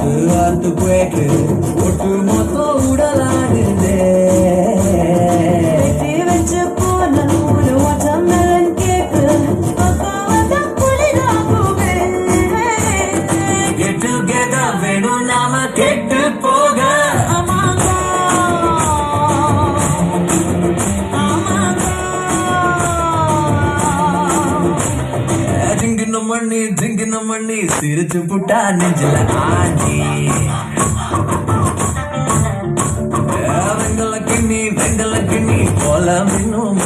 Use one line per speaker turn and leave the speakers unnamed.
ஆத்து போயிட்டு ஒட்டு மொத்தம் உடலாடுதே
வெட்டி வச்ச போன ஒரு வாட்டர்மெலன் கேக்கு பக்காவதா புளிதாகுமே
கெட் டுகெதர் வேணும் நாம கெட்டு போக
ஆமாங்கோ
திங்கின மண்ணி சிரிச்சு புட்டா நெஞ்சில ஆண்டி வெங்கல கிண்ணி போல மின்னும்